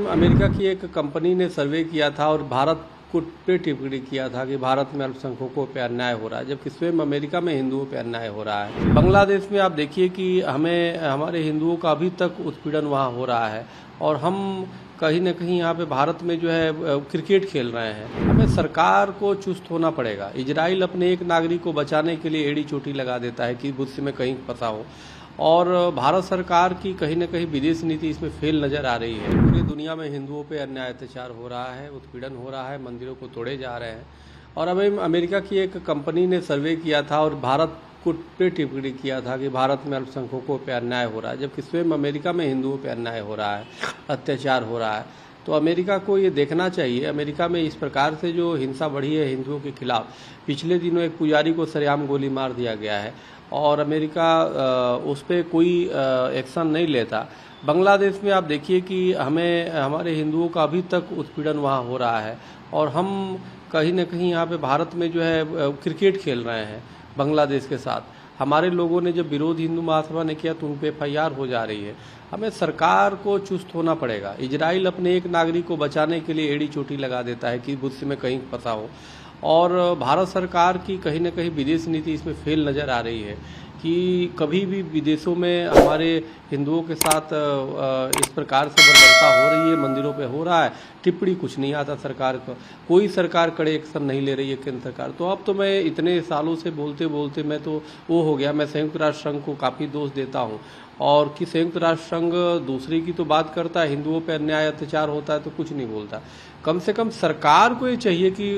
America की एक company ने सर्वे किया था और भारत को पे टिप्पणी किया था कि भारत में अल्पसंख्यकों पे अन्याय हो रहा है, जबकि स्वयं अमेरिका में हिंदुओं पे अन्याय हो रहा है। बांग्लादेश में आप देखिए कि हमारे हिंदुओं का अभी तक उत्पीड़न वहाँ हो रहा है और हम कहीं न कहीं यहाँ पे भारत में जो है क्रिकेट खेल रहे हैं। हमें सरकार को चुस्त होना पड़ेगा। इजराइल अपने एक नागरिक को बचाने के लिए एड़ी चोटी लगा देता है कि मुझसे में कहीं फंसा हो, और भारत सरकार की कहीं न कहीं विदेश नीति इसमें फेल नज़र आ रही है। पूरी दुनिया में हिंदुओं पे अन्याय अत्याचार हो रहा है, उत्पीड़न हो रहा है, मंदिरों को तोड़े जा रहे हैं। और अभी अमेरिका की एक कंपनी ने सर्वे किया था और भारत को पे टिप्पणी किया था कि भारत में अल्पसंख्यकों पे अन्याय हो रहा है, जबकि स्वयं अमेरिका में हिंदुओं पे अन्याय हो रहा है, अत्याचार हो रहा है। तो अमेरिका को ये देखना चाहिए। अमेरिका में इस प्रकार से जो हिंसा बढ़ी है हिंदुओं के खिलाफ, पिछले दिनों एक पुजारी को सरेआम गोली मार दिया गया है और अमेरिका उस पर कोई एक्शन नहीं लेता। बांग्लादेश में आप देखिए कि हमारे हिंदुओं का अभी तक उत्पीड़न वहाँ हो रहा है और हम कहीं न कहीं यहाँ पे भारत में जो है क्रिकेट खेल रहे हैं बांग्लादेश के साथ। हमारे लोगों ने जब विरोध हिंदू महासभा ने किया तो उन पर FIR हो जा रही है। हमें सरकार को चुस्त होना पड़ेगा। इजराइल अपने एक नागरिक को बचाने के लिए एड़ी चोटी लगा देता है कि मुझसे में कहीं फंसा हो, और भारत सरकार की कहीं न कहीं विदेश नीति इसमें फेल नज़र आ रही है कि कभी भी विदेशों में हमारे हिंदुओं के साथ इस प्रकार से बर्बरता हो रही है, मंदिरों पे हो रहा है, टिप्पणी कुछ नहीं आता सरकार को, कोई सरकार कड़े एक्शन नहीं ले रही है केंद्र सरकार। तो अब तो मैं इतने सालों से बोलते बोलते मैं तो वो हो गया। मैं संयुक्त राष्ट्र संघ को काफ़ी दोष देता हूँ और कि संयुक्त राष्ट्र संघ दूसरे की तो बात करता है, हिंदुओं पे अन्याय अत्याचार होता है तो कुछ नहीं बोलता। कम से कम सरकार को ये चाहिए कि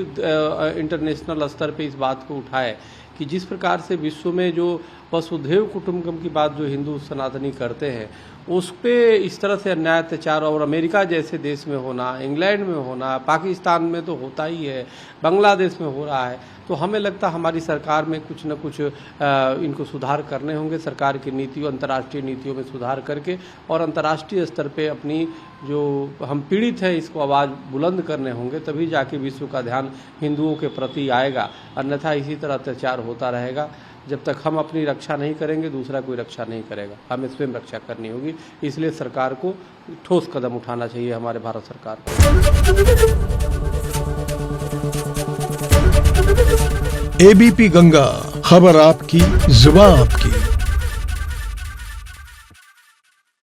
इंटरनेशनल स्तर पे इस बात को उठाए कि जिस प्रकार से विश्व में जो वसुधैव कुटुंबकम की बात जो हिंदू सनातनी करते हैं उस पे इस तरह से अन्याय अत्याचार और अमेरिका जैसे देश में होना, इंग्लैंड में होना, पाकिस्तान में तो होता ही है, बांग्लादेश में हो रहा है। तो हमें लगता है हमारी सरकार में कुछ न कुछ इनको सुधार करने होंगे। सरकार की नीतियों, अंतर्राष्ट्रीय नीतियों में सुधार करके और अंतर्राष्ट्रीय स्तर पे अपनी जो हम पीड़ित है इसको आवाज़ बुलंद करने होंगे, तभी जाके विश्व का ध्यान हिंदुओं के प्रति आएगा। अन्यथा इसी तरह अत्याचार होता रहेगा। जब तक हम अपनी रक्षा नहीं करेंगे दूसरा कोई रक्षा नहीं करेगा। हमें स्वयं रक्षा करनी होगी। इसलिए सरकार को ठोस कदम उठाना चाहिए, हमारे भारत सरकार को। ABP गंगा, खबर आपकी, जुबान आपकी।